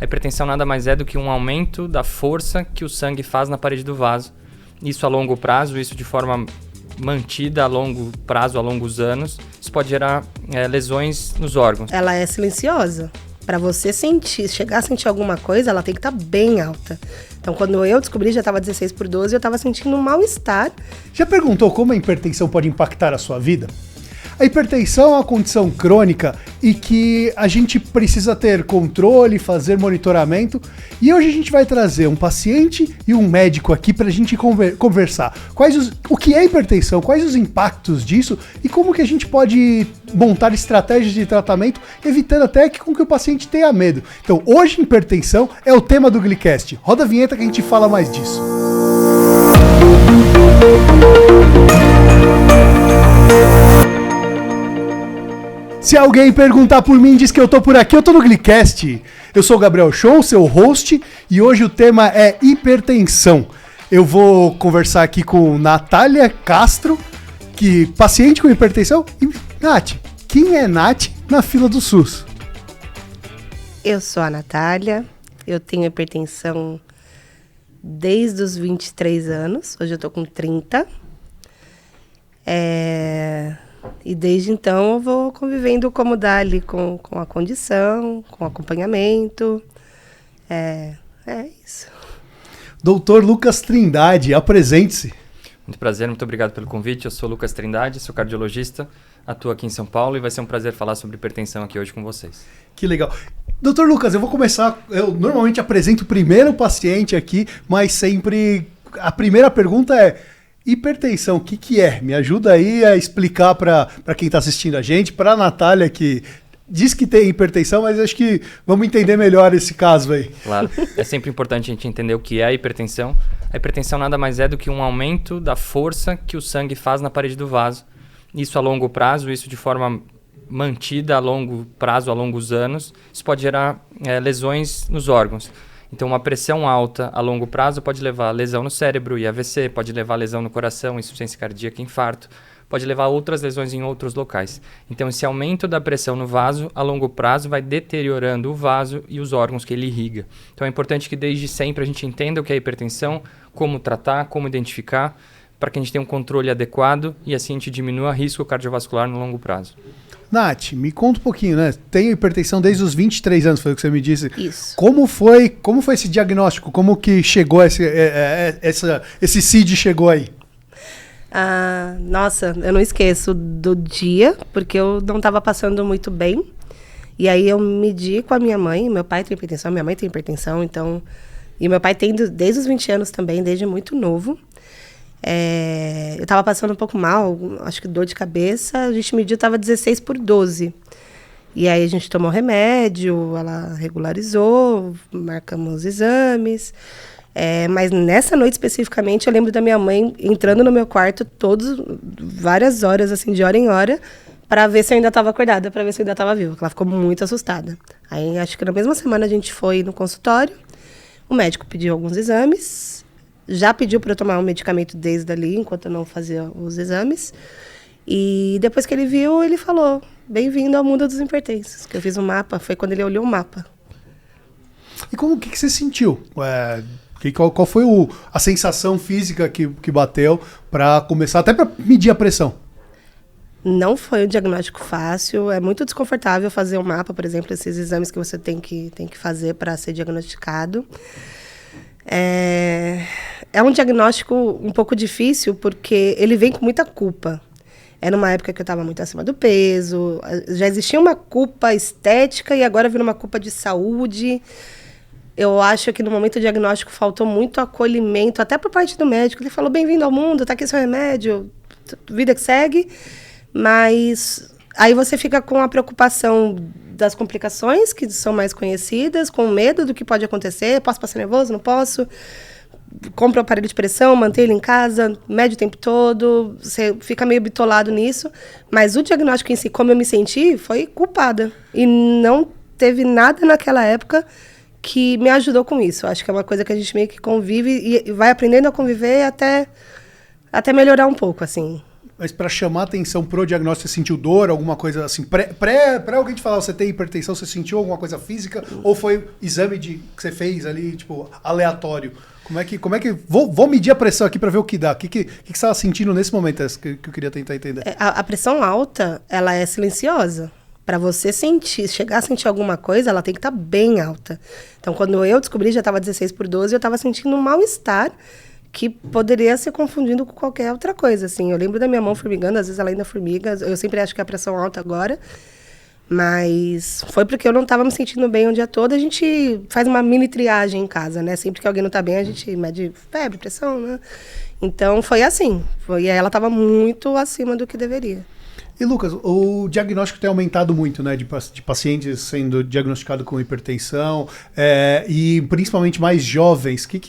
A hipertensão nada mais é do que um aumento da força que o sangue faz na parede do vaso. Isso a longo prazo, isso de forma mantida a longo prazo, a longos anos, isso pode gerar lesões nos órgãos. Ela é silenciosa. Para você chegar a sentir alguma coisa, ela tem que estar bem alta. Então, quando eu descobri, já estava 16/12, eu estava sentindo um mal-estar. Já perguntou como a hipertensão pode impactar a sua vida? A hipertensão é uma condição crônica e que a gente precisa ter controle, fazer monitoramento. E hoje a gente vai trazer um paciente e um médico aqui para a gente conversar. O que é hipertensão, quais os impactos disso e como que a gente pode montar estratégias de tratamento, evitando até com que o paciente tenha medo. Então, hoje hipertensão é o tema do Glicast. Roda a vinheta que a gente fala mais disso. Se alguém perguntar por mim, diz que eu tô por aqui, eu tô no Glicast. Eu sou o Gabriel Show, seu host, e hoje o tema é hipertensão. Eu vou conversar aqui com Natália Castro, paciente com hipertensão. E, Nath, quem é Nath na fila do SUS? Eu sou a Natália, eu tenho hipertensão desde os 23 anos, hoje eu tô com 30. E desde então eu vou convivendo como dá ali com a condição, com acompanhamento. É isso. Doutor Lucas Trindade, apresente-se. Muito prazer, muito obrigado pelo convite. Eu sou o Lucas Trindade, sou cardiologista, atuo aqui em São Paulo e vai ser um prazer falar sobre hipertensão aqui hoje com vocês. Que legal. Doutor Lucas, eu vou começar, eu normalmente apresento primeiro o paciente aqui, mas sempre a primeira pergunta é: hipertensão, o que é? Me ajuda aí a explicar para quem está assistindo a gente, para a Natália, que diz que tem hipertensão, mas acho que vamos entender melhor esse caso aí. Claro, é sempre importante a gente entender o que é a hipertensão. A hipertensão nada mais é do que um aumento da força que o sangue faz na parede do vaso. Isso a longo prazo, isso de forma mantida a longo prazo, a longos anos, isso pode gerar lesões nos órgãos. Então, uma pressão alta a longo prazo pode levar a lesão no cérebro e AVC, pode levar a lesão no coração, insuficiência cardíaca, infarto, pode levar a outras lesões em outros locais. Então, esse aumento da pressão no vaso, a longo prazo, vai deteriorando o vaso e os órgãos que ele irriga. Então, é importante que desde sempre a gente entenda o que é hipertensão, como tratar, como identificar, para que a gente tenha um controle adequado e assim a gente diminua o risco cardiovascular no longo prazo. Nath, me conta um pouquinho, né? Tenho hipertensão desde os 23 anos, foi o que você me disse. Isso. Como foi esse diagnóstico? Como que chegou esse CID chegou aí? Nossa, eu não esqueço do dia, porque eu não estava passando muito bem. E aí eu medi com a minha mãe, meu pai tem hipertensão, minha mãe tem hipertensão, então... E meu pai tem desde os 20 anos também, desde muito novo. Eu estava passando um pouco mal, acho que dor de cabeça, a gente mediu, estava 16/12. E aí a gente tomou remédio, ela regularizou, marcamos exames. Mas nessa noite especificamente, eu lembro da minha mãe entrando no meu quarto várias horas, assim, de hora em hora, para ver se eu ainda estava acordada, para ver se eu ainda estava viva, porque ela ficou muito assustada. Aí acho que na mesma semana a gente foi no consultório, o médico pediu alguns exames, já pediu para eu tomar um medicamento desde ali, enquanto eu não fazia os exames. E depois que ele viu, ele falou: bem-vindo ao mundo dos hipertensos. Que eu fiz um mapa, foi quando ele olhou o mapa. E como que você sentiu? Qual foi a sensação física que bateu para começar, até para medir a pressão? Não foi um diagnóstico fácil, é muito desconfortável fazer um mapa, por exemplo, esses exames que você tem que fazer para ser diagnosticado. É um diagnóstico um pouco difícil, porque ele vem com muita culpa. Era uma época que eu estava muito acima do peso, já existia uma culpa estética e agora vira uma culpa de saúde. Eu acho que no momento do diagnóstico faltou muito acolhimento, até por parte do médico. Ele falou: bem-vindo ao mundo, tá aqui seu remédio, vida que segue. Mas aí você fica com a preocupação das complicações, que são mais conhecidas, com medo do que pode acontecer. Posso passar nervoso? Não posso? Compra o aparelho de pressão, mantém ele em casa, mede o tempo todo. Você fica meio bitolado nisso. Mas o diagnóstico em si, como eu me senti, foi culpada. E não teve nada naquela época que me ajudou com isso. Acho que é uma coisa que a gente meio que convive e vai aprendendo a conviver até melhorar um pouco, assim. Mas para chamar atenção pro diagnóstico, você sentiu dor, alguma coisa assim? Pré alguém te falar você tem hipertensão, você sentiu alguma coisa física? Ou foi exame que você fez ali, tipo, aleatório? Como é que vou medir a pressão aqui para ver o que dá. O que você estava sentindo nesse momento que eu queria tentar entender? A pressão alta, ela é silenciosa. Para você chegar a sentir alguma coisa, ela tem que estar bem alta. Então, quando eu descobri, já estava 16/12, eu estava sentindo um mal-estar que poderia ser confundido com qualquer outra coisa, assim. Eu lembro da minha mão formigando, às vezes ela ainda formiga. Eu sempre acho que é a pressão alta agora. Mas foi porque eu não estava me sentindo bem o dia todo. A gente faz uma mini triagem em casa, né? Sempre que alguém não está bem, a gente mede febre, pressão, né? Então, foi assim. E ela estava muito acima do que deveria. E Lucas, o diagnóstico tem aumentado muito, né, de pacientes sendo diagnosticados com hipertensão, e principalmente mais jovens. O que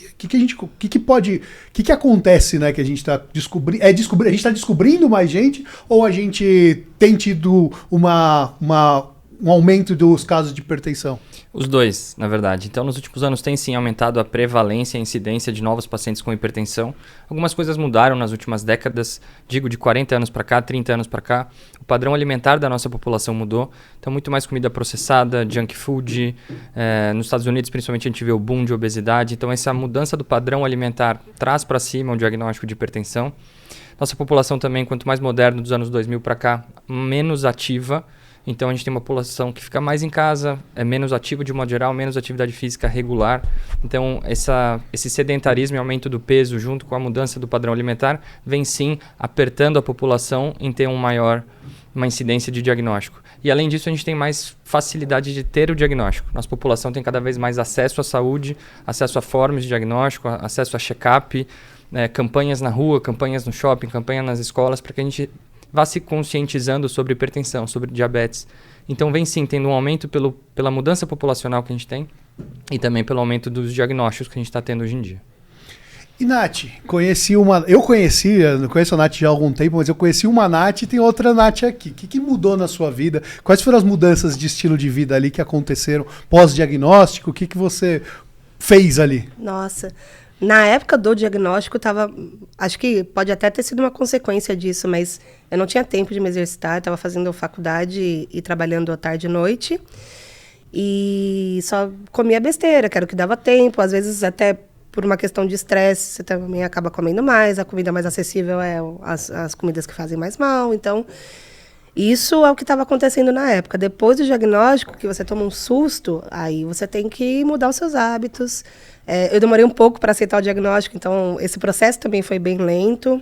acontece, né, que a gente está descobrindo? A gente está descobrindo mais gente ou a gente tem tido um aumento dos casos de hipertensão? Os dois, na verdade. Então, nos últimos anos tem sim aumentado a prevalência e a incidência de novos pacientes com hipertensão. Algumas coisas mudaram nas últimas décadas, digo de 40 anos para cá, 30 anos para cá. O padrão alimentar da nossa população mudou. Então, muito mais comida processada, junk food. Nos Estados Unidos, principalmente, a gente vê o boom de obesidade. Então, essa mudança do padrão alimentar traz para cima o diagnóstico de hipertensão. Nossa população também, quanto mais moderna, dos anos 2000 para cá, menos ativa. Então, a gente tem uma população que fica mais em casa, é menos ativa de modo geral, menos atividade física regular. Então, esse sedentarismo e aumento do peso, junto com a mudança do padrão alimentar, vem sim apertando a população em ter uma incidência de diagnóstico. E, além disso, a gente tem mais facilidade de ter o diagnóstico. Nossa população tem cada vez mais acesso à saúde, acesso a formas de diagnóstico, acesso a check-up, campanhas na rua, campanhas no shopping, campanhas nas escolas, para que a gente vá se conscientizando sobre hipertensão, sobre diabetes. Então, vem sim tendo um aumento pela mudança populacional que a gente tem e também pelo aumento dos diagnósticos que a gente está tendo hoje em dia. E Nath, eu não conheço a Nath já há algum tempo, mas eu conheci uma Nath e tem outra Nath aqui. O que mudou na sua vida? Quais foram as mudanças de estilo de vida ali que aconteceram pós-diagnóstico? O que você fez ali? Nossa, na época do diagnóstico, acho que pode até ter sido uma consequência disso, mas eu não tinha tempo de me exercitar, estava fazendo faculdade e trabalhando à tarde e noite, e só comia besteira, que era o que dava tempo, às vezes até por uma questão de estresse, você também acaba comendo mais, a comida mais acessível é as comidas que fazem mais mal, então isso é o que estava acontecendo na época. Depois do diagnóstico, que você toma um susto, aí você tem que mudar os seus hábitos. Eu demorei um pouco para aceitar o diagnóstico, então esse processo também foi bem lento.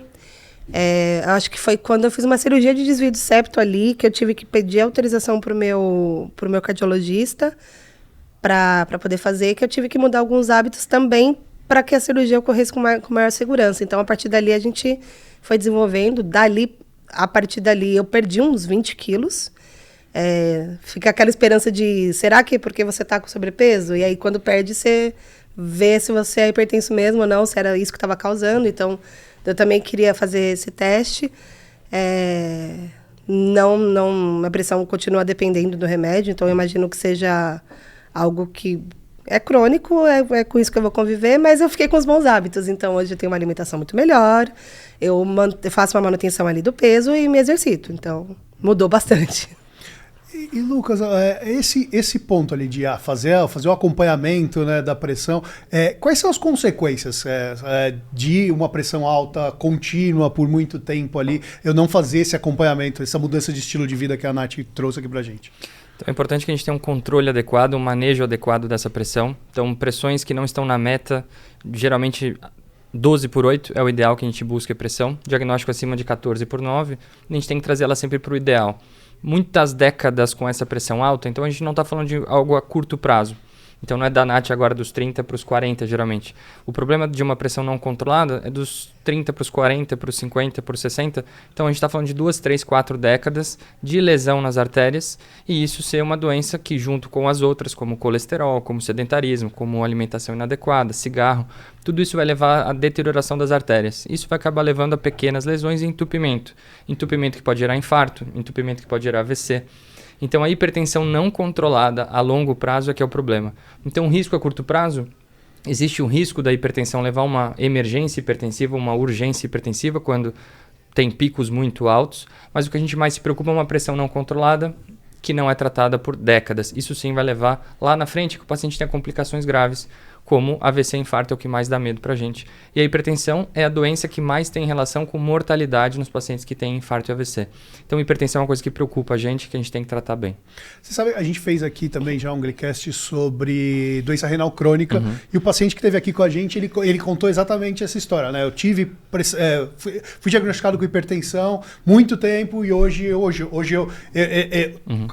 Eu acho que foi quando eu fiz uma cirurgia de desvio de septo ali, que eu tive que pedir autorização pro meu cardiologista para poder fazer, que eu tive que mudar alguns hábitos também para que a cirurgia ocorresse com maior segurança. Então, a partir dali, a gente foi desenvolvendo. A partir dali, eu perdi uns 20 quilos. Fica aquela esperança de, será que é porque você está com sobrepeso? E aí, quando perde, você vê se você é hipertenso mesmo ou não, se era isso que estava causando. Então, eu também queria fazer esse teste. Minha pressão continua dependendo do remédio, então eu imagino que seja algo que é crônico, é com isso que eu vou conviver, mas eu fiquei com os bons hábitos. Então, hoje eu tenho uma alimentação muito melhor, eu faço uma manutenção ali do peso e me exercito. Então, mudou bastante. E Lucas, esse ponto ali de fazer o acompanhamento, né, da pressão, quais são as consequências de uma pressão alta contínua por muito tempo ali, eu não fazer esse acompanhamento, essa mudança de estilo de vida que a Nath trouxe aqui pra gente? Então, é importante que a gente tenha um controle adequado, um manejo adequado dessa pressão. Então, pressões que não estão na meta, geralmente 12/8 é o ideal que a gente busca a pressão. Diagnóstico acima de 14/9, a gente tem que trazer ela sempre para o ideal. Muitas décadas com essa pressão alta, então a gente não está falando de algo a curto prazo. Então não é da Nath agora dos 30 para os 40, geralmente. O problema de uma pressão não controlada é dos 30 para os 40, para os 50, para os 60. Então a gente está falando de 2, 3, 4 décadas de lesão nas artérias, e isso ser uma doença que, junto com as outras, como colesterol, como sedentarismo, como alimentação inadequada, cigarro, tudo isso vai levar à deterioração das artérias. Isso vai acabar levando a pequenas lesões e entupimento. Entupimento que pode gerar infarto, entupimento que pode gerar AVC. Então, a hipertensão não controlada a longo prazo é que é o problema. Então, o risco a curto prazo, existe um risco da hipertensão levar a uma emergência hipertensiva, uma urgência hipertensiva, quando tem picos muito altos, mas o que a gente mais se preocupa é uma pressão não controlada, que não é tratada por décadas. Isso sim vai levar lá na frente que o paciente tenha complicações graves, como AVC e infarto é o que mais dá medo pra gente. E a hipertensão é a doença que mais tem relação com mortalidade nos pacientes que têm infarto e AVC. Então, hipertensão é uma coisa que preocupa a gente, que a gente tem que tratar bem. Você sabe, a gente fez aqui também já um Glicast sobre doença renal crônica, e o paciente que esteve aqui com a gente, ele contou exatamente essa história, né? Eu fui diagnosticado com hipertensão muito tempo, e hoje eu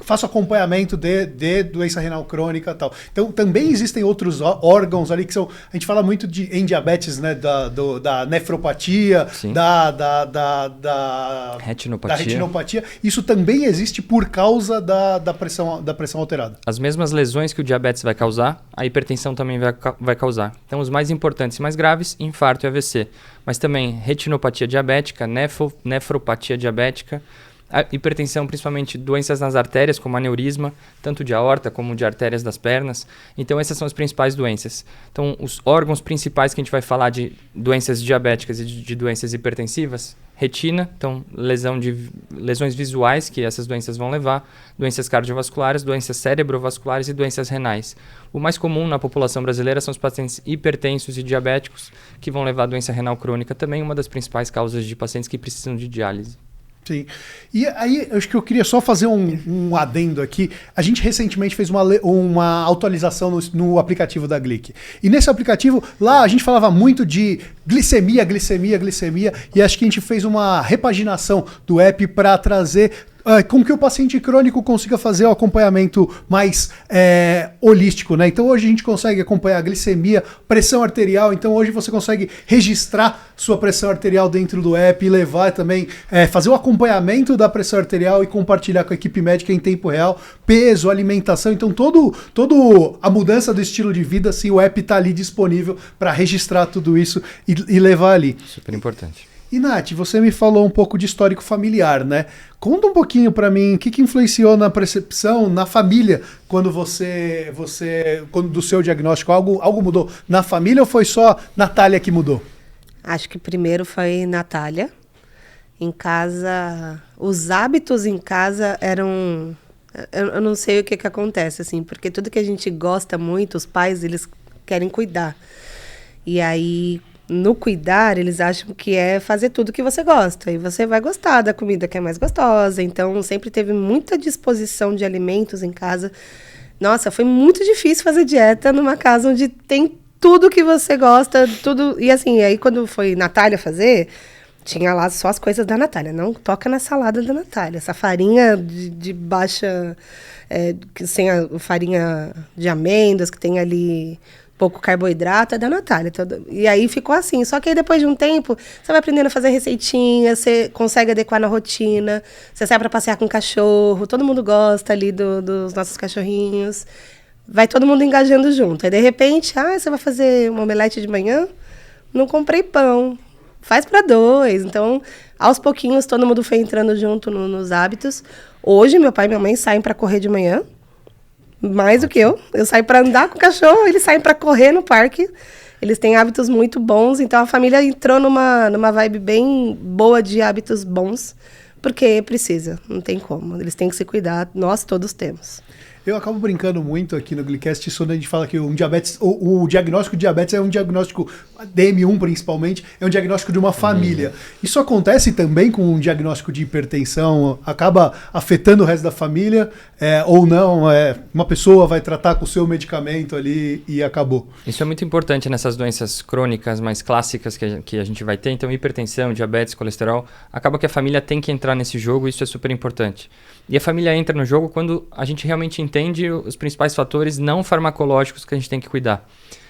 faço acompanhamento de doença renal crônica e tal. Então, também existem outros órgãos ali que são... A gente fala muito em diabetes, né? Da nefropatia, da retinopatia. Isso também existe por causa da pressão alterada. As mesmas lesões que o diabetes vai causar, a hipertensão também vai causar. Então, os mais importantes e mais graves, infarto e AVC. Mas também retinopatia diabética, nefropatia diabética, a hipertensão, principalmente doenças nas artérias, como aneurisma, tanto de aorta como de artérias das pernas. Então, essas são as principais doenças. Então, os órgãos principais que a gente vai falar de doenças diabéticas e de doenças hipertensivas, retina, então lesões visuais que essas doenças vão levar, doenças cardiovasculares, doenças cerebrovasculares e doenças renais. O mais comum na população brasileira são os pacientes hipertensos e diabéticos, que vão levar a doença renal crônica, também uma das principais causas de pacientes que precisam de diálise. Sim. E aí, acho que eu queria só fazer um adendo aqui. A gente recentemente fez uma atualização no aplicativo da Glic. E nesse aplicativo, lá a gente falava muito de glicemia, e acho que a gente fez uma repaginação do app para trazer com que o paciente crônico consiga fazer o acompanhamento mais holístico, né? Então hoje a gente consegue acompanhar a glicemia, pressão arterial, então hoje você consegue registrar sua pressão arterial dentro do app e levar também, fazer o acompanhamento da pressão arterial e compartilhar com a equipe médica em tempo real, peso, alimentação, então todo a mudança do estilo de vida, assim, o app está ali disponível para registrar tudo isso e levar ali. Super importante. E Nath, você me falou um pouco de histórico familiar, né? Conta um pouquinho para mim o que influenciou na percepção, na família, quando quando do seu diagnóstico, algo mudou na família ou foi só Natália que mudou? Acho que primeiro foi Natália. Em casa, os hábitos em casa eram... Eu não sei o que acontece, assim, porque tudo que a gente gosta muito, os pais, eles querem cuidar. E aí... No cuidar, eles acham que é fazer tudo que você gosta. E você vai gostar da comida que é mais gostosa. Então, sempre teve muita disposição de alimentos em casa. Nossa, foi muito difícil fazer dieta numa casa onde tem tudo que você gosta, tudo. E assim, aí quando foi Natália fazer, tinha lá só as coisas da Natália. Não toca na salada da Natália. Essa farinha de baixa... sem a farinha de amêndoas, que tem ali... pouco carboidrato, é da Natália. E aí ficou assim. Só que aí depois de um tempo, você vai aprendendo a fazer receitinhas, você consegue adequar na rotina, você sai para passear com o cachorro, todo mundo gosta ali dos nossos cachorrinhos. Vai todo mundo engajando junto. Aí de repente, você vai fazer uma omelete de manhã? Não comprei pão. Faz para 2. Então, aos pouquinhos, todo mundo foi entrando junto nos hábitos. Hoje, meu pai e minha mãe saem para correr de manhã. Mais do que eu. Eu saio para andar com o cachorro, eles saem para correr no parque. Eles têm hábitos muito bons, então a família entrou numa vibe bem boa de hábitos bons, porque precisa, não tem como. Eles têm que se cuidar, nós todos temos. Eu acabo brincando muito aqui no Glicast, isso quando a gente fala que o diagnóstico de diabetes é um diagnóstico, DM1 principalmente, é um diagnóstico de uma família. Isso acontece também com um diagnóstico de hipertensão, acaba afetando o resto da família, ou não, uma pessoa vai tratar com o seu medicamento ali e acabou. Isso é muito importante nessas doenças crônicas mais clássicas que a gente vai ter, então hipertensão, diabetes, colesterol, acaba que a família tem que entrar nesse jogo, isso é super importante. E a família entra no jogo quando a gente realmente entende os principais fatores não farmacológicos que a gente tem que cuidar.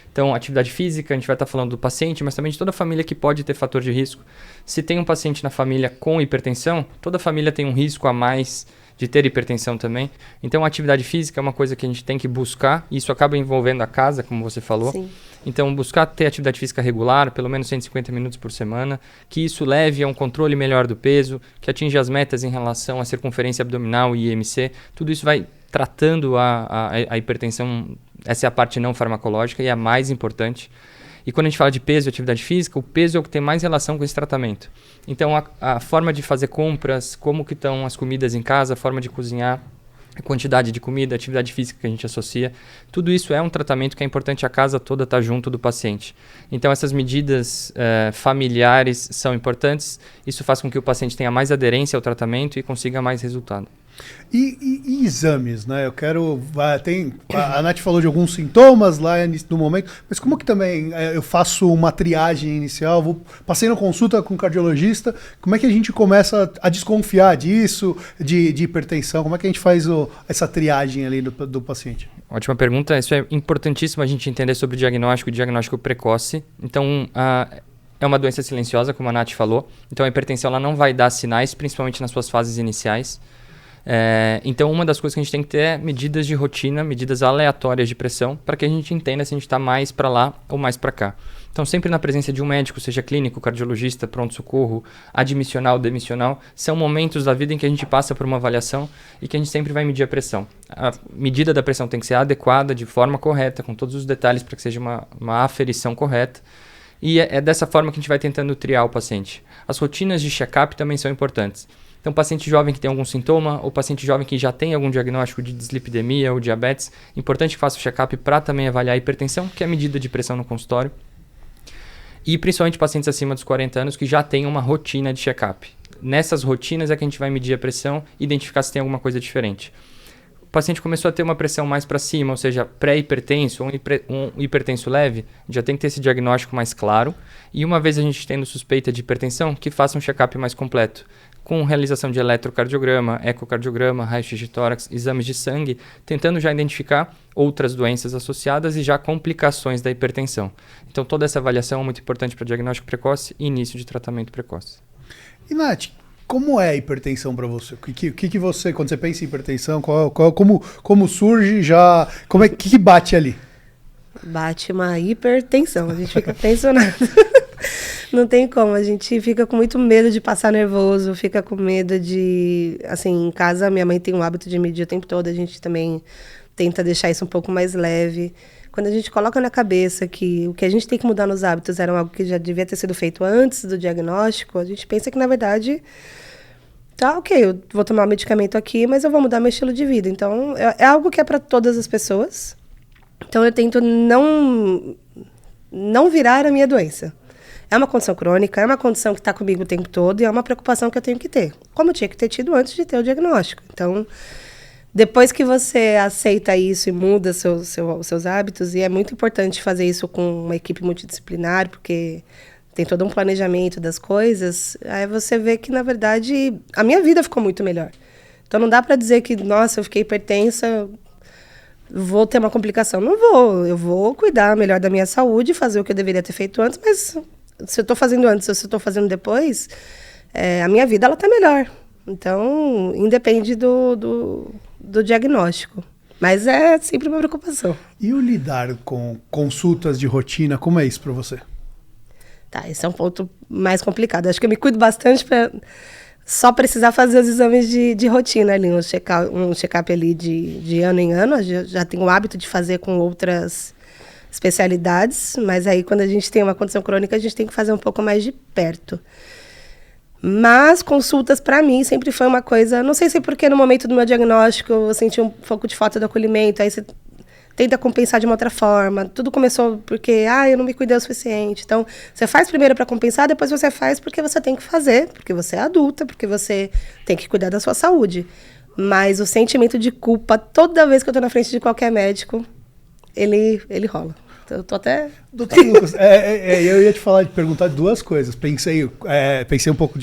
Então, atividade física, a gente vai estar falando do paciente, mas também de toda a família que pode ter fator de risco. Se tem um paciente na família com hipertensão, toda a família tem um risco a mais de ter hipertensão também. Então, a atividade física é uma coisa que a gente tem que buscar, e isso acaba envolvendo a casa, como você falou. Sim. Então, buscar ter atividade física regular, pelo menos 150 minutos por semana, que isso leve a um controle melhor do peso, que atinja as metas em relação à circunferência abdominal e IMC. Tudo isso vai tratando a hipertensão, essa é a parte não farmacológica e a mais importante. E quando a gente fala de peso e atividade física, o peso é o que tem mais relação com esse tratamento. Então, a forma de fazer compras, como que estão as comidas em casa, a forma de cozinhar, a quantidade de comida, a atividade física que a gente associa, tudo isso é um tratamento que é importante a casa toda estar junto do paciente. Então, essas medidas familiares são importantes, isso faz com que o paciente tenha mais aderência ao tratamento e consiga mais resultado. E exames, né? Eu quero. A Nath falou de alguns sintomas lá no momento, mas como que também eu faço uma triagem inicial? Passei na consulta com o cardiologista, como é que a gente começa a desconfiar disso, de hipertensão? Como é que a gente faz essa triagem ali do paciente? Ótima pergunta. Isso é importantíssimo a gente entender sobre o diagnóstico precoce. Então, é uma doença silenciosa, como a Nath falou. Então, a hipertensão ela não vai dar sinais, principalmente nas suas fases iniciais. Então, uma das coisas que a gente tem que ter é medidas de rotina, medidas aleatórias de pressão, para que a gente entenda se a gente está mais para lá ou mais para cá. Então, sempre na presença de um médico, seja clínico, cardiologista, pronto-socorro, admissional, demissional, são momentos da vida em que a gente passa por uma avaliação e que a gente sempre vai medir a pressão. A medida da pressão tem que ser adequada, de forma correta, com todos os detalhes para que seja uma aferição correta. E é dessa forma que a gente vai tentando triar o paciente. As rotinas de check-up também são importantes. Então, paciente jovem que tem algum sintoma ou paciente jovem que já tem algum diagnóstico de dislipidemia ou diabetes, importante que faça o check-up para também avaliar a hipertensão, que é a medida de pressão no consultório. E principalmente pacientes acima dos 40 anos que já têm uma rotina de check-up. Nessas rotinas é que a gente vai medir a pressão e identificar se tem alguma coisa diferente. O paciente começou a ter uma pressão mais para cima, ou seja, pré-hipertenso ou um hipertenso leve, já tem que ter esse diagnóstico mais claro. E uma vez a gente tendo suspeita de hipertensão, que faça um check-up mais completo, com realização de eletrocardiograma, ecocardiograma, raio-x de tórax, exames de sangue, tentando já identificar outras doenças associadas e já complicações da hipertensão. Então, toda essa avaliação é muito importante para diagnóstico precoce e início de tratamento precoce. E, Nath, como é a hipertensão para você? O que você, quando você pensa em hipertensão, como surge já, que bate ali? Bate uma hipertensão, a gente fica tensionado. Não tem como, a gente fica com muito medo de passar nervoso, fica com medo de... Assim, em casa, minha mãe tem o hábito de medir o tempo todo, a gente também tenta deixar isso um pouco mais leve. Quando a gente coloca na cabeça que o que a gente tem que mudar nos hábitos era algo que já devia ter sido feito antes do diagnóstico, a gente pensa que, na verdade, tá, ok, eu vou tomar um medicamento aqui, mas eu vou mudar meu estilo de vida. Então, é algo que é para todas as pessoas. Então, eu tento não virar a minha doença. É uma condição crônica, é uma condição que está comigo o tempo todo e é uma preocupação que eu tenho que ter, como eu tinha que ter tido antes de ter o diagnóstico. Então, depois que você aceita isso e muda seus hábitos, e é muito importante fazer isso com uma equipe multidisciplinar, porque tem todo um planejamento das coisas, aí você vê que, na verdade, a minha vida ficou muito melhor. Então, não dá para dizer que, nossa, eu fiquei hipertensa, vou ter uma complicação. Não vou, eu vou cuidar melhor da minha saúde, fazer o que eu deveria ter feito antes, mas se eu estou fazendo antes ou se eu estou fazendo depois, a minha vida ela está melhor. Então, independe do diagnóstico. Mas é sempre uma preocupação. E o lidar com consultas de rotina, como é isso para você? Tá, esse é um ponto mais complicado. Acho que eu me cuido bastante para só precisar fazer os exames de rotina ali, um check-up ali de ano em ano. Eu já tenho o hábito de fazer com outras especialidades, mas aí quando a gente tem uma condição crônica, a gente tem que fazer um pouco mais de perto. Mas consultas, para mim, sempre foi uma coisa... Não sei se é porque no momento do meu diagnóstico eu senti um pouco de falta do acolhimento, aí você tenta compensar de uma outra forma. Tudo começou porque, eu não me cuidei o suficiente. Então, você faz primeiro para compensar, depois você faz porque você tem que fazer, porque você é adulta, porque você tem que cuidar da sua saúde. Mas o sentimento de culpa, toda vez que eu tô na frente de qualquer médico, ele rola. Eu tô até... Doutor Lucas, eu ia te perguntar duas coisas. Pensei um pouco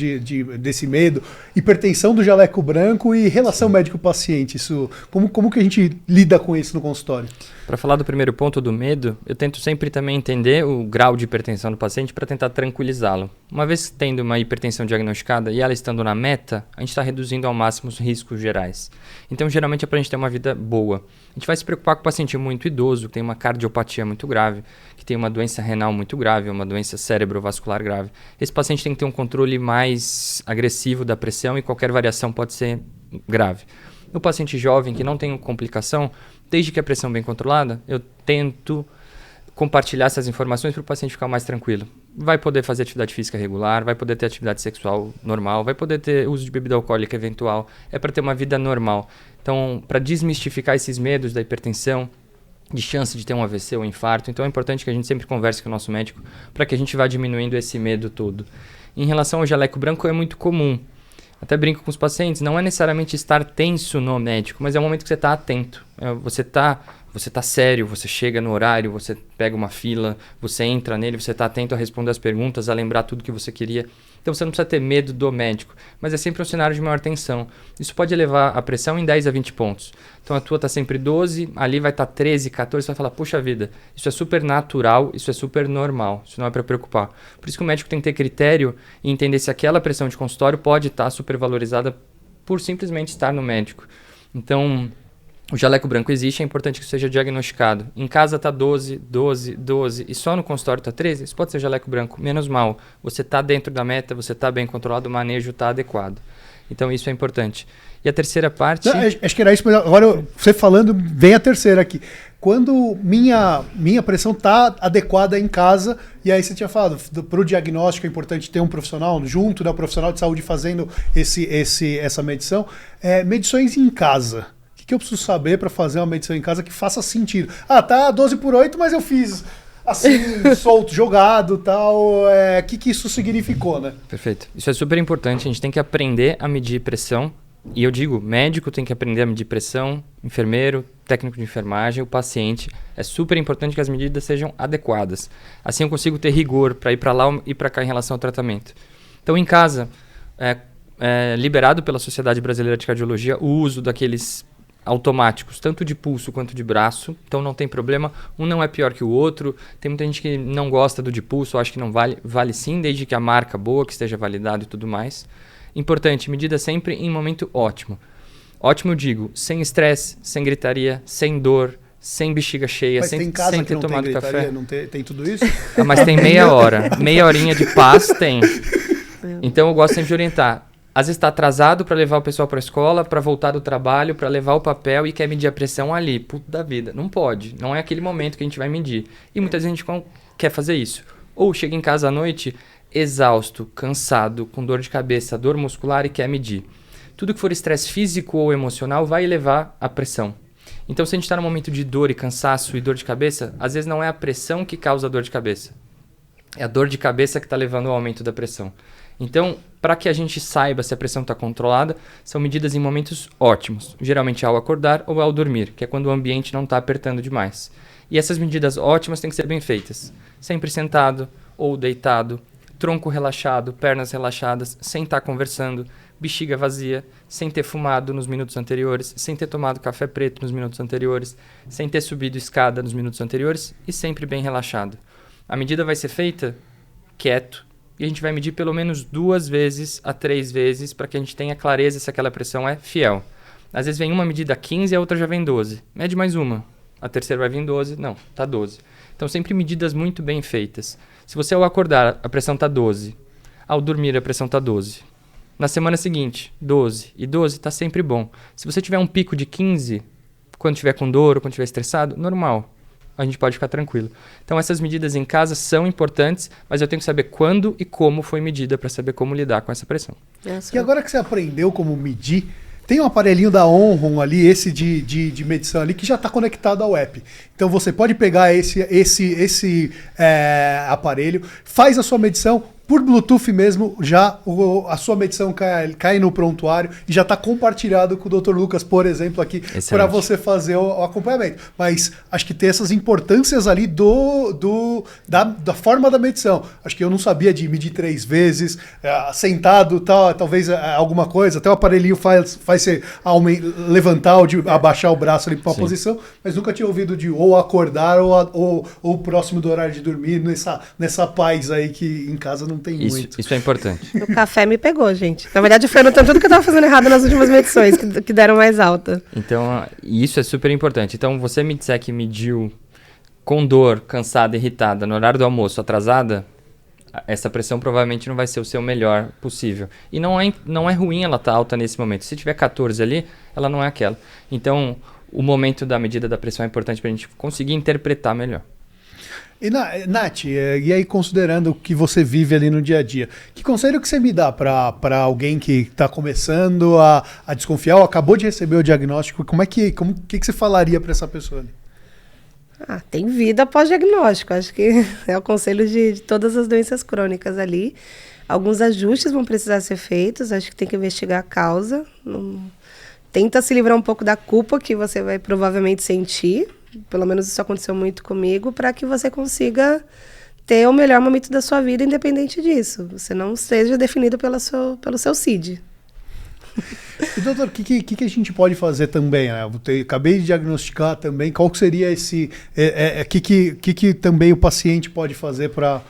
desse medo, hipertensão do jaleco branco e relação médico-paciente. Isso, como que a gente lida com isso no consultório? Para falar do primeiro ponto do medo, eu tento sempre também entender o grau de hipertensão do paciente para tentar tranquilizá-lo. Uma vez tendo uma hipertensão diagnosticada e ela estando na meta, a gente está reduzindo ao máximo os riscos gerais. Então, geralmente é para a gente ter uma vida boa. A gente vai se preocupar com o paciente muito idoso, que tem uma cardiopatia muito grave, que tem uma doença renal muito grave, uma doença cerebrovascular grave. Esse paciente tem que ter um controle mais agressivo da pressão e qualquer variação pode ser grave. No paciente jovem que não tem complicação, desde que a pressão bem controlada, eu tento compartilhar essas informações para o paciente ficar mais tranquilo. Vai poder fazer atividade física regular, vai poder ter atividade sexual normal, vai poder ter uso de bebida alcoólica eventual, é para ter uma vida normal. Então, para desmistificar esses medos da hipertensão, de chance de ter um AVC ou um infarto, então é importante que a gente sempre converse com o nosso médico para que a gente vá diminuindo esse medo todo. Em relação ao jaleco branco, é muito comum. Até brinco com os pacientes, não é necessariamente estar tenso no médico, mas é o momento que você está atento. Você tá sério, você chega no horário, você pega uma fila, você entra nele, você está atento a responder as perguntas, a lembrar tudo que você queria. Então você não precisa ter medo do médico, mas é sempre um cenário de maior tensão. Isso pode elevar a pressão em 10 a 20 pontos. Então a tua está sempre 12, ali vai estar 13, 14, você vai falar, puxa vida, isso é super natural, isso é super normal, isso não é para preocupar. Por isso que o médico tem que ter critério e entender se aquela pressão de consultório pode estar supervalorizada por simplesmente estar no médico. Então, o jaleco branco existe, é importante que seja diagnosticado. Em casa está 12, 12, 12 e só no consultório está 13, isso pode ser jaleco branco, menos mal. Você está dentro da meta, você está bem controlado, o manejo está adequado. Então isso é importante. E a terceira parte... Não, acho que era isso, mas agora você falando, vem a terceira aqui. Quando minha pressão está adequada em casa, e aí você tinha falado, para o diagnóstico é importante ter um profissional junto, né, um profissional de saúde fazendo essa medição. Medições em casa. Que eu preciso saber para fazer uma medição em casa que faça sentido? Tá 12/8, mas eu fiz assim, solto, jogado, tal. O que isso significou, né? Perfeito. Isso é super importante. A gente tem que aprender a medir pressão. E eu digo, médico tem que aprender a medir pressão, enfermeiro, técnico de enfermagem, o paciente. É super importante que as medidas sejam adequadas. Assim eu consigo ter rigor para ir para lá e para cá em relação ao tratamento. Então, em casa, é liberado pela Sociedade Brasileira de Cardiologia o uso daqueles automáticos, tanto de pulso quanto de braço, então não tem problema, um não é pior que o outro. Tem muita gente que não gosta do de pulso, acha que não vale sim, desde que a marca boa, que esteja validado e tudo mais. Importante, medida sempre em momento ótimo. Ótimo, eu digo, sem estresse, sem gritaria, sem dor, sem bexiga cheia, mas sem casa ter tomado café. Não tem tudo isso? Mas tem meia horinha de paz, tem. Então eu gosto sempre de orientar. Às vezes está atrasado para levar o pessoal para a escola, para voltar do trabalho, para levar o papel e quer medir a pressão ali. Puta da vida. Não pode. Não é aquele momento que a gente vai medir. E muitas vezes a gente quer fazer isso. Ou chega em casa à noite exausto, cansado, com dor de cabeça, dor muscular e quer medir. Tudo que for estresse físico ou emocional vai elevar a pressão. Então, se a gente está num momento de dor e cansaço e dor de cabeça, às vezes não é a pressão que causa a dor de cabeça. É a dor de cabeça que está levando ao aumento da pressão. Então, para que a gente saiba se a pressão está controlada, são medidas em momentos ótimos, geralmente ao acordar ou ao dormir, que é quando o ambiente não está apertando demais. E essas medidas ótimas têm que ser bem feitas, sempre sentado ou deitado, tronco relaxado, pernas relaxadas, sem estar conversando, bexiga vazia, sem ter fumado nos minutos anteriores, sem ter tomado café preto nos minutos anteriores, sem ter subido escada nos minutos anteriores e sempre bem relaxado. A medida vai ser feita quieto, e a gente vai medir pelo menos 2 vezes a 3 vezes para que a gente tenha clareza se aquela pressão é fiel. Às vezes vem uma medida 15 e a outra já vem 12. Mede mais uma. A terceira vai vir 12. Não, tá 12. Então sempre medidas muito bem feitas. Se você ao acordar a pressão tá 12, ao dormir a pressão tá 12. Na semana seguinte, 12. E 12 tá sempre bom. Se você tiver um pico de 15, quando estiver com dor ou quando estiver estressado, normal. A gente pode ficar tranquilo. Então essas medidas em casa são importantes, mas eu tenho que saber quando e como foi medida para saber como lidar com essa pressão. E agora que você aprendeu como medir, tem um aparelhinho da Onron ali, esse de medição ali, que já está conectado ao app. Então você pode pegar esse aparelho, faz a sua medição, por Bluetooth mesmo, já a sua medição cai no prontuário e já está compartilhado com o Dr. Lucas, por exemplo, aqui, para você fazer o acompanhamento. Mas acho que tem essas importâncias ali da forma da medição. Acho que eu não sabia de medir 3 vezes, sentado, talvez alguma coisa, até o aparelhinho faz você levantar ou abaixar o braço ali para uma posição, mas nunca tinha ouvido de ou acordar ou próximo do horário de dormir, nessa paz aí que em casa não tem muito. Isso é importante. O café me pegou, gente. Na verdade, eu fui anotando tudo que eu estava fazendo errado nas últimas medições, que deram mais alta. Então, isso é super importante. Então, você me disser que mediu com dor, cansada, irritada, no horário do almoço, atrasada, essa pressão provavelmente não vai ser o seu melhor possível. E não é ruim ela estar alta nesse momento. Se tiver 14 ali, ela não é aquela. Então, o momento da medida da pressão é importante para a gente conseguir interpretar melhor. E, Nath, e aí considerando o que você vive ali no dia a dia, que conselho que você me dá para alguém que está começando a desconfiar ou acabou de receber o diagnóstico? Que você falaria para essa pessoa ali? Tem vida pós-diagnóstico. Acho que é o conselho de todas as doenças crônicas ali. Alguns ajustes vão precisar ser feitos. Acho que tem que investigar a causa. Tenta se livrar um pouco da culpa que você vai provavelmente sentir. Pelo menos isso aconteceu muito comigo, para que você consiga ter o melhor momento da sua vida independente disso. Você não seja definido pelo seu CID. E, doutor, o que a gente pode fazer também? Né? Acabei de diagnosticar também. Qual que seria esse... que também o paciente pode fazer para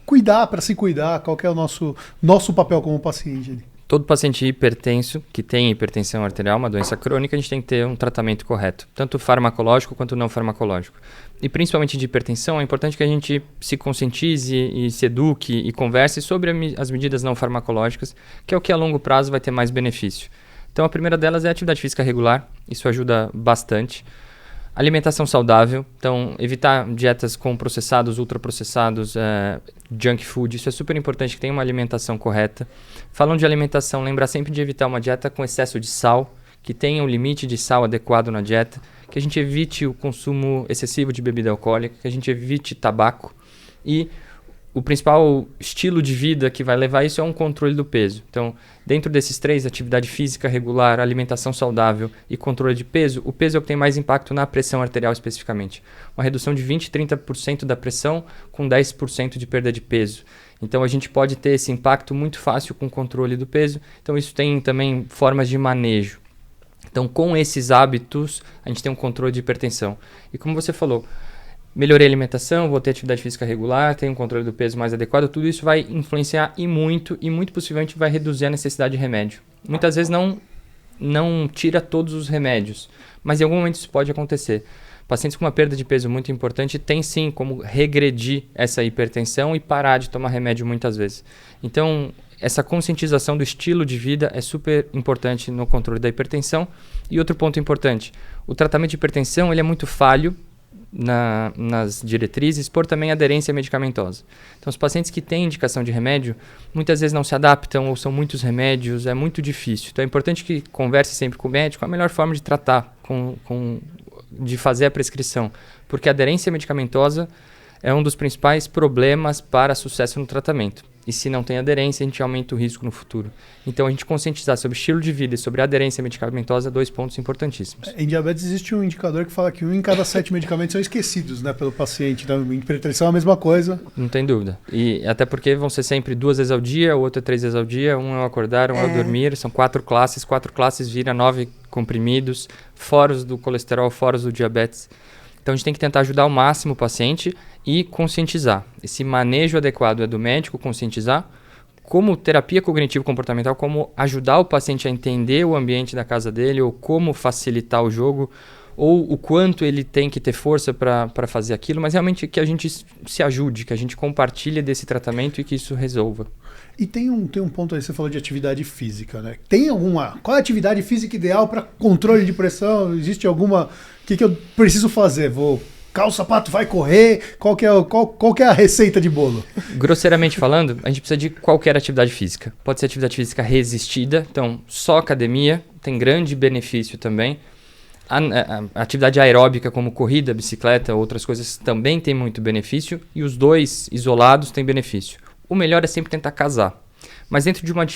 cuidar, para se cuidar? Qual que é o nosso papel como paciente ali? Todo paciente hipertenso que tem hipertensão arterial, uma doença crônica, a gente tem que ter um tratamento correto, tanto farmacológico quanto não farmacológico. E principalmente de hipertensão, é importante que a gente se conscientize e se eduque e converse sobre as medidas não farmacológicas, que é o que a longo prazo vai ter mais benefício. Então a primeira delas é a atividade física regular, isso ajuda bastante. Alimentação saudável, então evitar dietas com processados, ultraprocessados, junk food, isso é super importante que tenha uma alimentação correta. Falando de alimentação, lembrar sempre de evitar uma dieta com excesso de sal, que tenha um limite de sal adequado na dieta, que a gente evite o consumo excessivo de bebida alcoólica, que a gente evite tabaco e o principal estilo de vida que vai levar isso é um controle do peso. Então, dentro desses três, atividade física regular, alimentação saudável e controle de peso, o peso é o que tem mais impacto na pressão arterial especificamente. Uma redução de 20% a 30% da pressão com 10% de perda de peso. Então, a gente pode ter esse impacto muito fácil com o controle do peso. Então, isso tem também formas de manejo. Então, com esses hábitos, a gente tem um controle de hipertensão. E como você falou, melhorei a alimentação, vou ter atividade física regular, tenho um controle do peso mais adequado, tudo isso vai influenciar e muito possivelmente vai reduzir a necessidade de remédio. Muitas vezes não tira todos os remédios, mas em algum momento isso pode acontecer. Pacientes com uma perda de peso muito importante têm sim como regredir essa hipertensão e parar de tomar remédio muitas vezes. Então, essa conscientização do estilo de vida é super importante no controle da hipertensão. E outro ponto importante, o tratamento de hipertensão ele é muito falho nas diretrizes por também aderência medicamentosa. Então, os pacientes que têm indicação de remédio, muitas vezes não se adaptam ou são muitos remédios, é muito difícil. Então, é importante que converse sempre com o médico a melhor forma de tratar, de fazer a prescrição, porque a aderência medicamentosa é um dos principais problemas para sucesso no tratamento. E se não tem aderência, a gente aumenta o risco no futuro. Então, a gente conscientizar sobre estilo de vida e sobre aderência medicamentosa, 2 pontos importantíssimos. Em diabetes existe um indicador que fala que 1 em cada 7 medicamentos são esquecidos, né, pelo paciente. Então, em hipertensão é a mesma coisa. Não tem dúvida. E até porque vão ser sempre 2 vezes ao dia, o outro é 3 vezes ao dia, um é o acordar, um é o dormir. São 4 classes vira 9 comprimidos, fora os do colesterol, fora os do diabetes. Então, a gente tem que tentar ajudar ao máximo o paciente e conscientizar. Esse manejo adequado é do médico conscientizar, como terapia cognitivo-comportamental, como ajudar o paciente a entender o ambiente da casa dele, ou como facilitar o jogo, ou o quanto ele tem que ter força para fazer aquilo, mas realmente que a gente se ajude, que a gente compartilhe desse tratamento e que isso resolva. E tem um ponto aí, você falou de atividade física, né? Qual é a atividade física ideal para controle de pressão? Existe alguma... O que eu preciso fazer? Vou calça o sapato, vai correr? Qual que é a receita de bolo? Grosseiramente falando, a gente precisa de qualquer atividade física. Pode ser atividade física resistida, então só academia, tem grande benefício também. A atividade aeróbica como corrida, bicicleta, outras coisas também tem muito benefício e os dois isolados têm benefício. O melhor é sempre tentar casar. Mas dentro de uma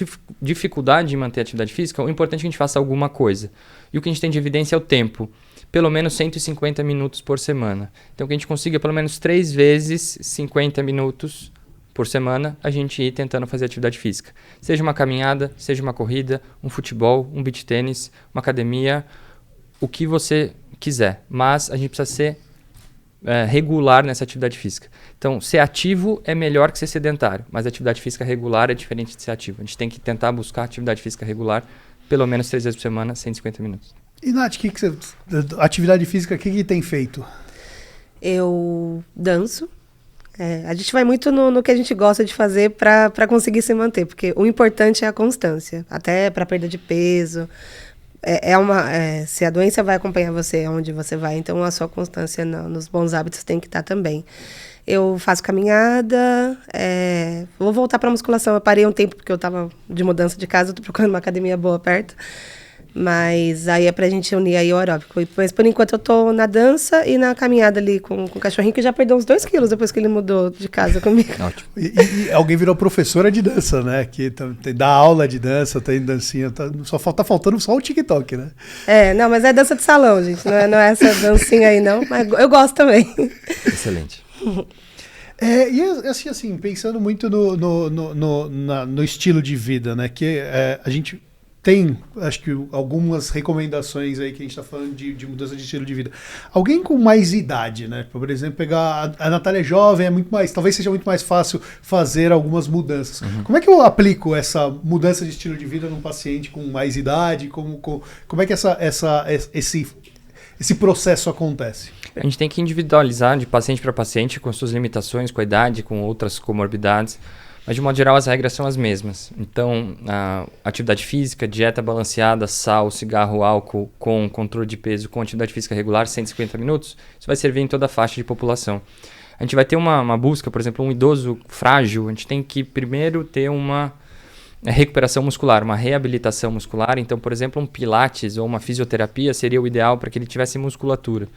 dificuldade em manter a atividade física, o importante é que a gente faça alguma coisa. E o que a gente tem de evidência é o tempo. Pelo menos 150 minutos por semana. Então, que a gente consiga pelo menos 3 vezes 50 minutos por semana a gente ir tentando fazer atividade física. Seja uma caminhada, seja uma corrida, um futebol, um beach tênis, uma academia, o que você quiser. Mas a gente precisa ser regular nessa atividade física. Então, ser ativo é melhor que ser sedentário, mas a atividade física regular é diferente de ser ativo. A gente tem que tentar buscar atividade física regular pelo menos 3 vezes por semana, 150 minutos. E, Nath, atividade física, o que tem feito? Eu danço. A gente vai muito no que a gente gosta de fazer para conseguir se manter, porque o importante é a constância, até para perda de peso. se a doença vai acompanhar você onde você vai, então a sua constância nos bons hábitos tem que estar também. Eu faço caminhada, vou voltar para musculação. Eu parei um tempo porque eu estava de mudança de casa, estou procurando uma academia boa perto. Mas aí é pra gente unir aí o aeróbico. Mas por enquanto eu tô na dança e na caminhada ali com o cachorrinho, que já perdeu uns 2 quilos depois que ele mudou de casa comigo. Ótimo. E alguém virou professora de dança, né? Que dá aula de dança, tem dancinha. Tá faltando só o TikTok, né? Não, mas é dança de salão, gente. Não é essa dancinha aí, não. Mas eu gosto também. Excelente. E assim, pensando muito no estilo de vida, né? Que a gente tem, acho que, algumas recomendações aí que a gente está falando de mudança de estilo de vida. Alguém com mais idade, né? Por exemplo, pegar a Natália jovem, talvez seja muito mais fácil fazer algumas mudanças. Como é que eu aplico essa mudança de estilo de vida num paciente com mais idade? Como é que esse processo acontece? A gente tem que individualizar de paciente para paciente com suas limitações, com a idade, com outras comorbidades. Mas, de modo geral, as regras são as mesmas. Então, a atividade física, dieta balanceada, sal, cigarro, álcool, com controle de peso, com atividade física regular, 150 minutos, isso vai servir em toda a faixa de população. A gente vai ter uma busca, por exemplo, um idoso frágil, a gente tem que primeiro ter uma recuperação muscular, uma reabilitação muscular. Então, por exemplo, um pilates ou uma fisioterapia seria o ideal para que ele tivesse musculatura.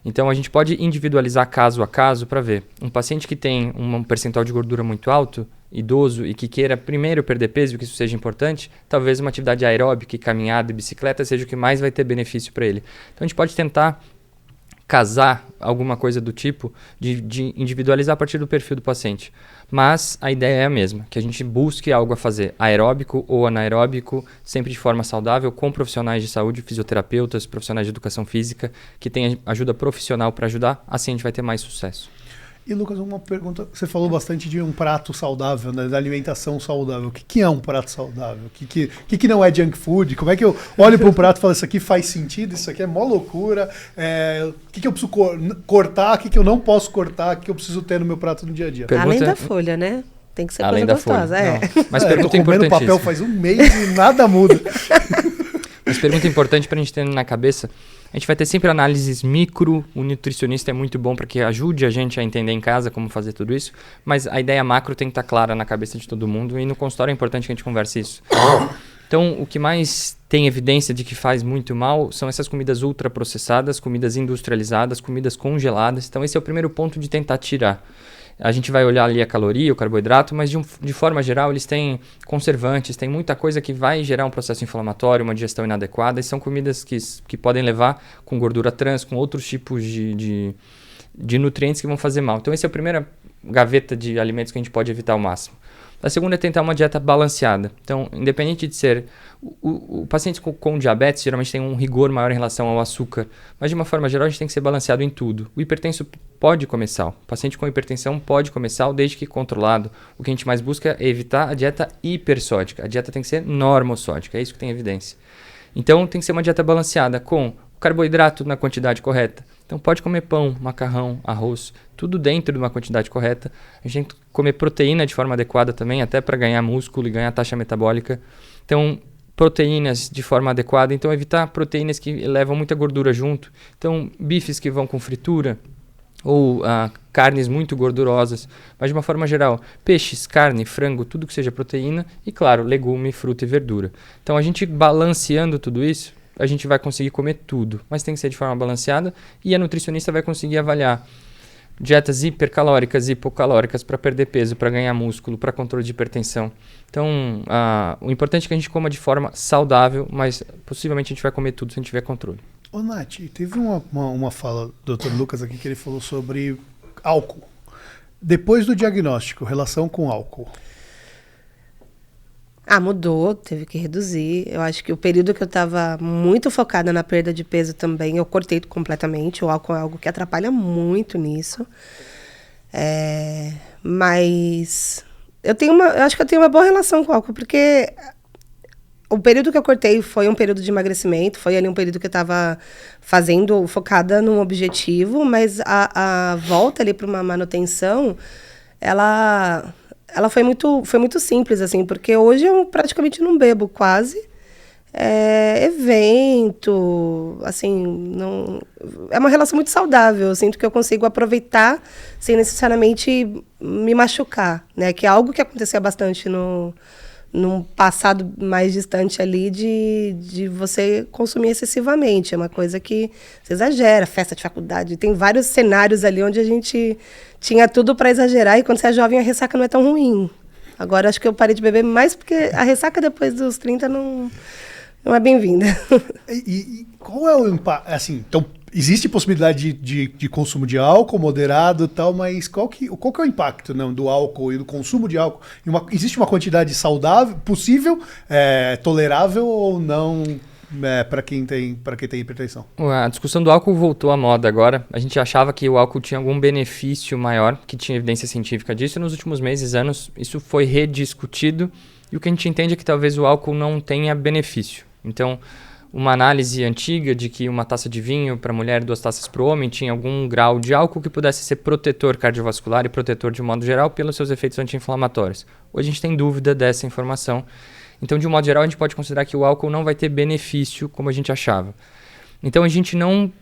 Então, a gente pode individualizar caso a caso para ver. Um paciente que tem um percentual de gordura muito alto, idoso, e que queira primeiro perder peso, que isso seja importante, talvez uma atividade aeróbica, caminhada e bicicleta seja o que mais vai ter benefício para ele. Então, a gente pode tentar casar alguma coisa do tipo de individualizar a partir do perfil do paciente. Mas a ideia é a mesma, que a gente busque algo a fazer aeróbico ou anaeróbico, sempre de forma saudável, com profissionais de saúde, fisioterapeutas, profissionais de educação física, que tenham ajuda profissional para ajudar, assim a gente vai ter mais sucesso. E, Lucas, uma pergunta. Você falou bastante de um prato saudável, né, da alimentação saudável. O que é um prato saudável? O que não é junk food? Como é que eu olho para um prato e falo, isso aqui faz sentido, isso aqui é mó loucura? O que eu preciso cortar, o que eu não posso cortar, o que eu preciso ter no meu prato no dia a dia? Além da folha, né? Tem que ser além coisa gostosa. Mas eu tô comendo papel faz um mês e nada muda. Mas pergunta importante para a gente ter na cabeça. A gente vai ter sempre análises micro, o nutricionista é muito bom para que ajude a gente a entender em casa como fazer tudo isso, mas a ideia macro tem que estar clara na cabeça de todo mundo e no consultório é importante que a gente converse isso. Então, o que mais tem evidência de que faz muito mal são essas comidas ultraprocessadas, comidas industrializadas, comidas congeladas. Então, esse é o primeiro ponto de tentar tirar. A gente vai olhar ali a caloria, o carboidrato, mas de forma geral eles têm conservantes, tem muita coisa que vai gerar um processo inflamatório, uma digestão inadequada, e são comidas que podem levar com gordura trans, com outros tipos de nutrientes que vão fazer mal. Então essa é a primeira gaveta de alimentos que a gente pode evitar ao máximo. A segunda é tentar uma dieta balanceada. Então, independente de ser... O paciente com diabetes geralmente tem um rigor maior em relação ao açúcar, mas de uma forma geral a gente tem que ser balanceado em tudo. O hipertenso pode comer sal. O paciente com hipertensão pode comer sal desde que controlado. O que a gente mais busca é evitar a dieta hipersódica. A dieta tem que ser normossódica, é isso que tem evidência. Então, tem que ser uma dieta balanceada com carboidrato na quantidade correta. Então pode comer pão, macarrão, arroz, tudo dentro de uma quantidade correta. A gente tem que comer proteína de forma adequada também, até para ganhar músculo e ganhar taxa metabólica. Então, proteínas de forma adequada. Então, evitar proteínas que levam muita gordura junto. Então, bifes que vão com fritura ou carnes muito gordurosas. Mas, de uma forma geral, peixes, carne, frango, tudo que seja proteína. E, claro, legume, fruta e verdura. Então, a gente balanceando tudo isso, a gente vai conseguir comer tudo, mas tem que ser de forma balanceada e a nutricionista vai conseguir avaliar dietas hipercalóricas e hipocalóricas para perder peso, para ganhar músculo, para controle de hipertensão. Então, o importante é que a gente coma de forma saudável, mas possivelmente a gente vai comer tudo se a gente tiver controle. Ô, Nath, teve uma fala do Dr. Lucas aqui que ele falou sobre álcool. Depois do diagnóstico, relação com álcool. Mudou, teve que reduzir. Eu acho que o período que eu estava muito focada na perda de peso também, eu cortei completamente. O álcool é algo que atrapalha muito nisso. Mas eu acho que eu tenho uma boa relação com o álcool, porque o período que eu cortei foi um período de emagrecimento, foi ali um período que eu estava focada num objetivo, mas a volta ali para uma manutenção, ela foi muito simples, assim, porque hoje eu praticamente não bebo quase. evento, assim, não... É uma relação muito saudável. Eu sinto que eu consigo aproveitar sem necessariamente me machucar, né? Que é algo que acontecia bastante num passado mais distante ali de você consumir excessivamente. É uma coisa que você exagera, festa de faculdade. Tem vários cenários ali onde a gente tinha tudo para exagerar e quando você é jovem a ressaca não é tão ruim. Agora acho que eu parei de beber mais porque a ressaca depois dos 30 não é bem-vinda. E qual é o impacto? Assim, então, existe possibilidade de consumo de álcool moderado e tal, mas qual que é o impacto, não, do álcool e do consumo de álcool? Existe uma quantidade saudável, possível, tolerável ou não para quem tem hipertensão? A discussão do álcool voltou à moda agora. A gente achava que o álcool tinha algum benefício maior, que tinha evidência científica disso. E nos últimos meses, anos, isso foi rediscutido. E o que a gente entende é que talvez o álcool não tenha benefício. Então, uma análise antiga de que uma taça de vinho para a mulher e 2 taças para o homem tinha algum grau de álcool que pudesse ser protetor cardiovascular e protetor de modo geral pelos seus efeitos anti-inflamatórios. Hoje a gente tem dúvida dessa informação. Então, de um modo geral, a gente pode considerar que o álcool não vai ter benefício como a gente achava. Então, a gente não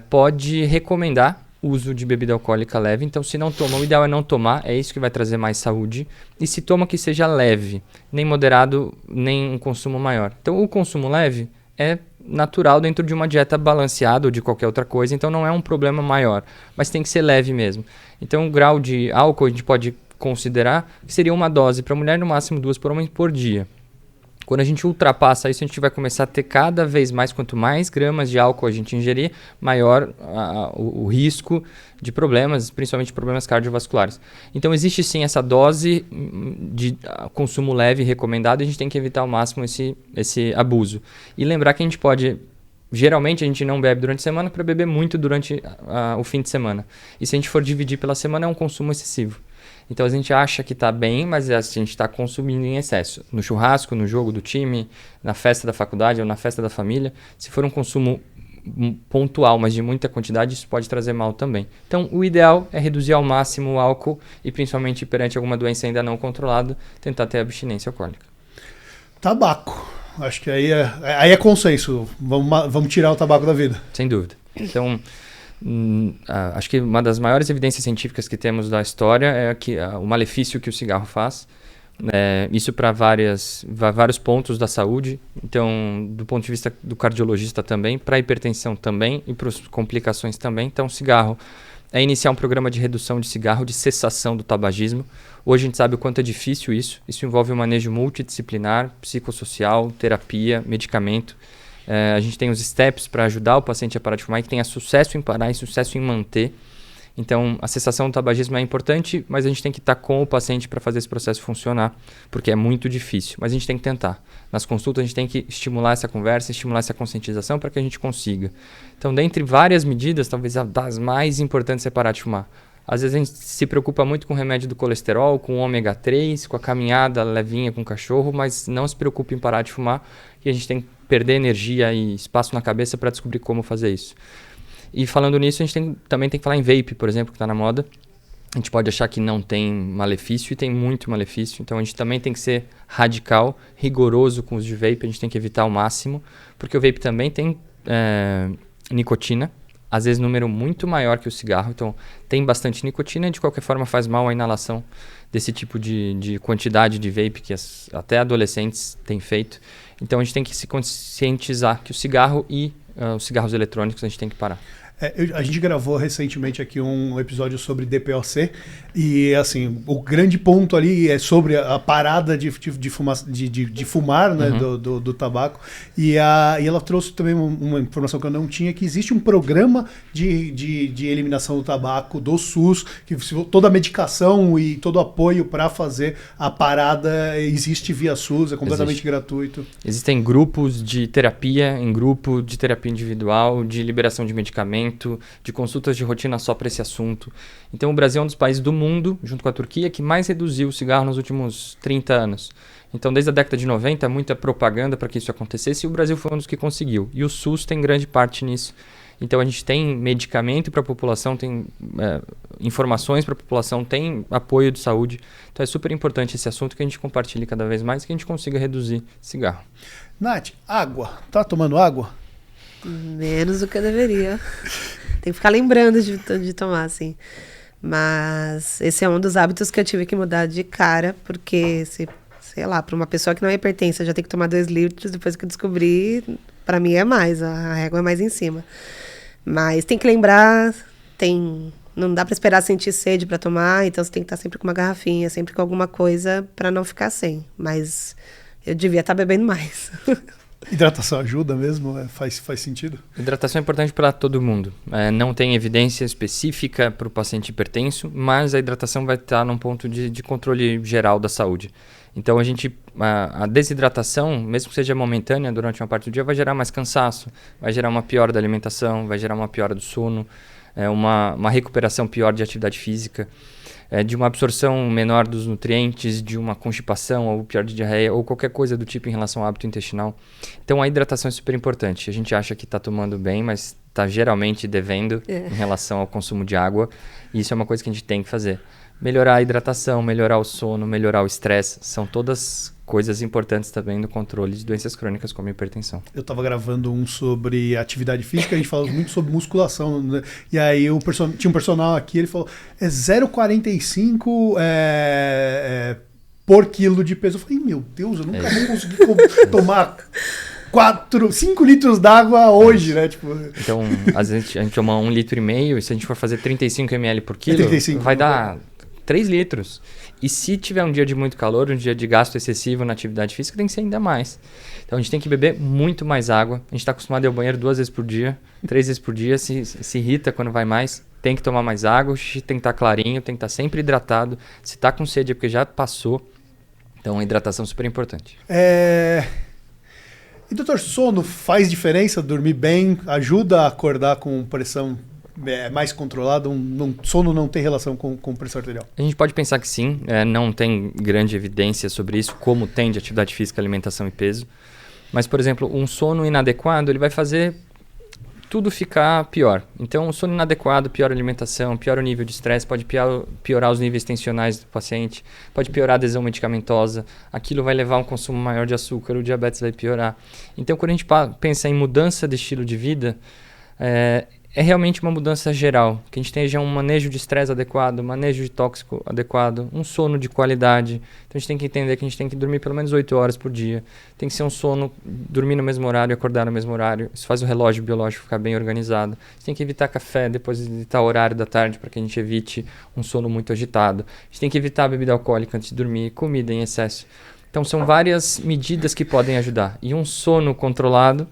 pode recomendar o uso de bebida alcoólica leve. Então, se não toma, o ideal é não tomar. É isso que vai trazer mais saúde. E se toma, que seja leve. Nem moderado, nem um consumo maior. Então, o consumo leve é natural dentro de uma dieta balanceada ou de qualquer outra coisa. Então, não é um problema maior. Mas tem que ser leve mesmo. Então, o grau de álcool a gente pode considerar que seria uma dose para mulher, no máximo 2 por homem por dia. Quando a gente ultrapassa isso, a gente vai começar a ter cada vez mais, quanto mais gramas de álcool a gente ingerir, maior o risco de problemas, principalmente problemas cardiovasculares. Então existe sim essa dose de consumo leve recomendado e a gente tem que evitar ao máximo esse abuso. E lembrar que a gente pode... Geralmente a gente não bebe durante a semana para beber muito durante o fim de semana. E se a gente for dividir pela semana é um consumo excessivo. Então a gente acha que está bem, mas a gente está consumindo em excesso. No churrasco, no jogo do time, na festa da faculdade ou na festa da família. Se for um consumo pontual, mas de muita quantidade, isso pode trazer mal também. Então o ideal é reduzir ao máximo o álcool e principalmente perante alguma doença ainda não controlada, tentar ter abstinência alcoólica. Tabaco. Acho que aí é consenso. Vamos tirar o tabaco da vida. Sem dúvida. Então... acho que uma das maiores evidências científicas que temos da história é o malefício que o cigarro faz. Isso para vários pontos da saúde. Então, do ponto de vista do cardiologista também, para a hipertensão também e para as complicações também. Então, o cigarro é iniciar um programa de redução de cigarro, de cessação do tabagismo. Hoje a gente sabe o quanto é difícil isso. Isso envolve um manejo multidisciplinar, psicossocial, terapia, medicamento. A gente tem os steps para ajudar o paciente a parar de fumar e que tenha sucesso em parar e sucesso em manter. Então, a cessação do tabagismo é importante, mas a gente tem que estar com o paciente para fazer esse processo funcionar, porque é muito difícil, mas a gente tem que tentar. Nas consultas, a gente tem que estimular essa conversa, estimular essa conscientização para que a gente consiga. Então, dentre várias medidas, talvez a das mais importantes é parar de fumar. Às vezes a gente se preocupa muito com o remédio do colesterol, com o ômega 3, com a caminhada levinha com o cachorro, mas não se preocupe em parar de fumar, e a gente tem que perder energia e espaço na cabeça para descobrir como fazer isso. E falando nisso, a gente também tem que falar em vape, por exemplo, que está na moda. A gente pode achar que não tem malefício e tem muito malefício. Então a gente também tem que ser radical, rigoroso com os de vape. A gente tem que evitar ao máximo, porque o vape também tem nicotina. Às vezes número muito maior que o cigarro. Então tem bastante nicotina e de qualquer forma faz mal a inalação desse tipo de quantidade de vape que até adolescentes têm feito. Então a gente tem que se conscientizar que o cigarro e os cigarros eletrônicos a gente tem que parar. A gente gravou recentemente aqui um episódio sobre DPOC e assim, o grande ponto ali é sobre a parada de fumar, né, do tabaco e ela trouxe também uma informação que eu não tinha, que existe um programa de eliminação do tabaco do SUS, que toda a medicação e todo o apoio para fazer a parada existe via SUS, é completamente gratuito. Existem grupos de terapia, grupo de terapia individual, de liberação de medicamentos, de consultas de rotina só para esse assunto. Então o Brasil é um dos países do mundo, junto com a Turquia, que mais reduziu o cigarro nos últimos 30 anos. Então desde a década de 90, muita propaganda para que isso acontecesse e o Brasil foi um dos que conseguiu. E o SUS tem grande parte nisso. Então a gente tem medicamento para a população, tem informações para a população, tem apoio de saúde. Então é super importante esse assunto que a gente compartilhe cada vez mais, que a gente consiga reduzir cigarro. Nath, água. Tá tomando água? Menos do que eu deveria. Tem que ficar lembrando de tomar, assim. Mas esse é um dos hábitos que eu tive que mudar de cara, porque, sei lá, para uma pessoa que não é hipertensa, já tem que tomar 2 litros, depois que eu descobri, para mim é mais, a régua é mais em cima. Mas tem que lembrar, não dá para esperar sentir sede para tomar, então você tem que estar sempre com uma garrafinha, sempre com alguma coisa para não ficar sem. Mas eu devia estar bebendo mais. Hidratação ajuda mesmo? Faz sentido? Hidratação é importante para todo mundo. Não tem evidência específica para o paciente hipertenso, mas a hidratação vai estar num ponto de controle geral da saúde. Então a desidratação, mesmo que seja momentânea durante uma parte do dia, vai gerar mais cansaço, vai gerar uma piora da alimentação, vai gerar uma piora do sono, uma recuperação pior de atividade física, de uma absorção menor dos nutrientes, de uma constipação ou pior de diarreia ou qualquer coisa do tipo em relação ao hábito intestinal. Então a hidratação é super importante. A gente acha que está tomando bem, mas está geralmente devendo em relação ao consumo de água, e isso é uma coisa que a gente tem que fazer. Melhorar a hidratação, melhorar o sono, melhorar o estresse, são todas coisas importantes também no controle de doenças crônicas como a hipertensão. Eu estava gravando um sobre atividade física, a gente falou muito sobre musculação, né? E aí tinha um personal aqui, ele falou, 0,45 por quilo de peso. Eu falei, meu Deus, eu nunca vou conseguir tomar 5 litros d'água hoje, né? Tipo... Então, às vezes a gente toma 1,5 litro, e se a gente for fazer 35 ml por quilo, 35, vai dar 3 litros. E se tiver um dia de muito calor, um dia de gasto excessivo na atividade física, tem que ser ainda mais. Então a gente tem que beber muito mais água. A gente está acostumado a ir ao banheiro 2 vezes por dia, 3 vezes por dia, se irrita quando vai mais. Tem que tomar mais água, o xixi tem que estar clarinho, tem que estar sempre hidratado. Se está com sede é porque já passou. Então a hidratação é super importante. E doutor, sono faz diferença? Dormir bem ajuda a acordar com pressão mais controlada? Sono não tem relação com pressão arterial? A gente pode pensar que sim, não tem grande evidência sobre isso, como tem de atividade física, alimentação e peso. Mas, por exemplo, um sono inadequado, ele vai fazer tudo ficar pior. Então, o sono inadequado piora a alimentação, piora o nível de estresse, pode piorar os níveis tensionais do paciente, pode piorar a adesão medicamentosa, aquilo vai levar a um consumo maior de açúcar, o diabetes vai piorar. Então, quando a gente pensa em mudança de estilo de vida, é realmente uma mudança geral, que a gente tenha um manejo de estresse adequado, manejo de tóxico adequado, um sono de qualidade. Então a gente tem que entender que a gente tem que dormir pelo menos 8 horas por dia. Tem que ser um sono, dormir no mesmo horário e acordar no mesmo horário. Isso faz o relógio biológico ficar bem organizado. A gente tem que evitar café depois de evitar o horário da tarde para que a gente evite um sono muito agitado. A gente tem que evitar a bebida alcoólica antes de dormir, comida em excesso. Então são várias medidas que podem ajudar. E um sono controlado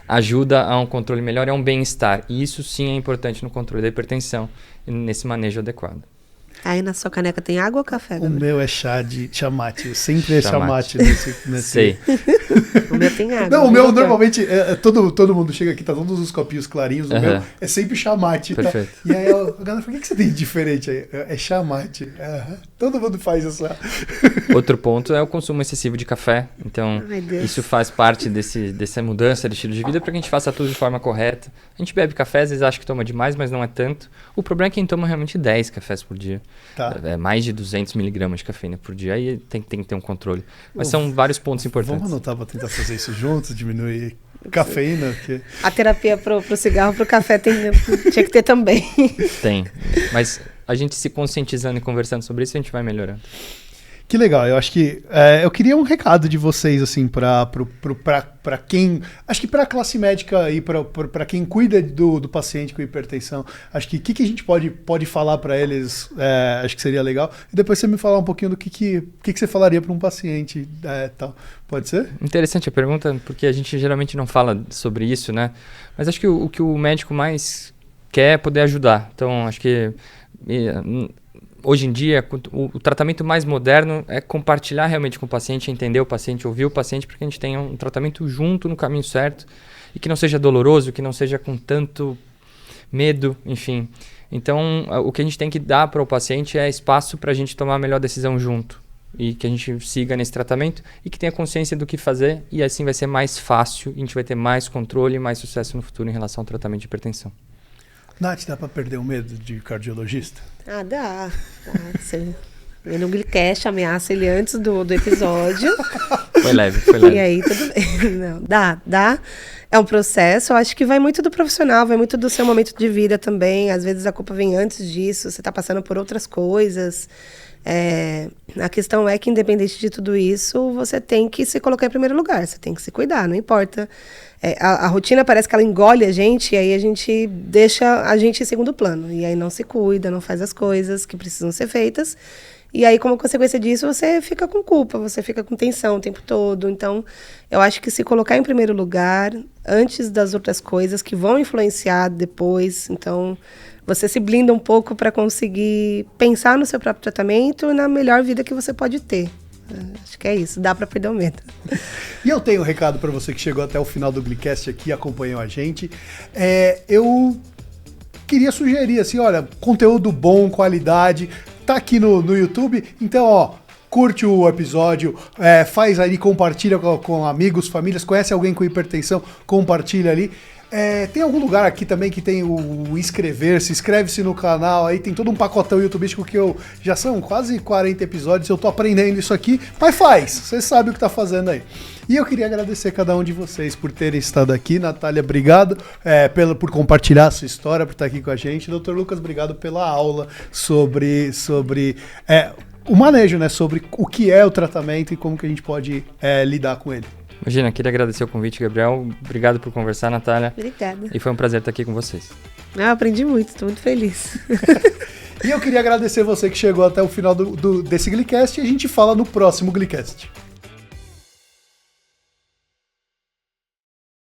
ajuda a um controle melhor, é um bem-estar. E isso sim é importante no controle da hipertensão e nesse manejo adequado. Aí na sua caneca tem água ou café? O meu é chá mate. Sempre é chá mate nesse... Sei. O meu tem água. Não, o meu normalmente, todo mundo chega aqui, tá todos os copinhos clarinhos, o meu é sempre chá mate. Perfeito. Tá? E aí a galera fala, o que você tem de diferente aí? É chá mate. Todo mundo faz isso lá. Outro ponto é o consumo excessivo de café. Então, isso faz parte dessa mudança de estilo de vida para que a gente faça tudo de forma correta. A gente bebe café, às vezes acha que toma demais, mas não é tanto. O problema é quem toma realmente 10 cafés por dia. Tá. Mais de 200 miligramas de cafeína por dia. Aí tem que ter um controle. Mas são vários pontos importantes. Vamos anotar para tentar fazer isso juntos, diminuir cafeína. Porque... A terapia pro cigarro, pro café tinha que ter também. Tem. Mas a gente se conscientizando e conversando sobre isso, a gente vai melhorando. Que legal, eu acho que eu queria um recado de vocês, assim, para quem, acho que para a classe médica e para quem cuida do paciente com hipertensão, acho que o que a gente pode falar para eles, acho que seria legal, e depois você me falar um pouquinho do que você falaria para um paciente, tal. Pode ser? Interessante a pergunta, porque a gente geralmente não fala sobre isso, né? Mas acho que o que o médico mais quer é poder ajudar. Então, acho que... Hoje em dia, o tratamento mais moderno é compartilhar realmente com o paciente, entender o paciente, ouvir o paciente, para que a gente tenha um tratamento junto no caminho certo e que não seja doloroso, que não seja com tanto medo, enfim. Então, o que a gente tem que dar para o paciente é espaço para a gente tomar a melhor decisão junto. e que a gente siga nesse tratamento e que tenha consciência do que fazer e assim vai ser mais fácil e a gente vai ter mais controle e mais sucesso no futuro em relação ao tratamento de hipertensão. Nath, dá pra perder o medo de cardiologista? Ah, dá. Você vê no Glicast, ameaça ele antes do episódio. Foi leve, foi leve. E aí, tudo bem. Não, dá. É um processo, eu acho que vai muito do profissional, vai muito do seu momento de vida também. Às vezes a culpa vem antes disso, você tá passando por outras coisas. A questão é que, independente de tudo isso, você tem que se colocar em primeiro lugar, você tem que se cuidar, não importa. A rotina parece que ela engole a gente, e aí a gente deixa a gente em segundo plano. E aí não se cuida, não faz as coisas que precisam ser feitas. E aí, como consequência disso, você fica com culpa, você fica com tensão o tempo todo. Então, eu acho que se colocar em primeiro lugar, antes das outras coisas que vão influenciar depois, então, você se blinda um pouco para conseguir pensar no seu próprio tratamento e na melhor vida que você pode ter. Acho que é isso, dá para perder o medo. E eu tenho um recado para você que chegou até o final do Glicast aqui e acompanhou a gente. Eu queria sugerir, assim, olha, conteúdo bom, qualidade, tá aqui no YouTube, então, ó, curte o episódio, faz ali, compartilha com amigos, famílias, conhece alguém com hipertensão, compartilha ali. Tem algum lugar aqui também que tem o inscrever-se, inscreve-se no canal, aí tem todo um pacotão youtubístico que já são quase 40 episódios, eu tô aprendendo isso aqui, mas você sabe o que tá fazendo aí. E eu queria agradecer a cada um de vocês por terem estado aqui. Natália, obrigado por compartilhar a sua história, por estar aqui com a gente. Dr. Lucas, obrigado pela aula sobre o manejo, né? Sobre o que é o tratamento e como que a gente pode lidar com ele. Imagina, queria agradecer o convite, Gabriel. Obrigado por conversar, Natália. Obrigada. E foi um prazer estar aqui com vocês. Eu aprendi muito, estou muito feliz. E eu queria agradecer você que chegou até o final desse Glicast e a gente fala no próximo Glicast.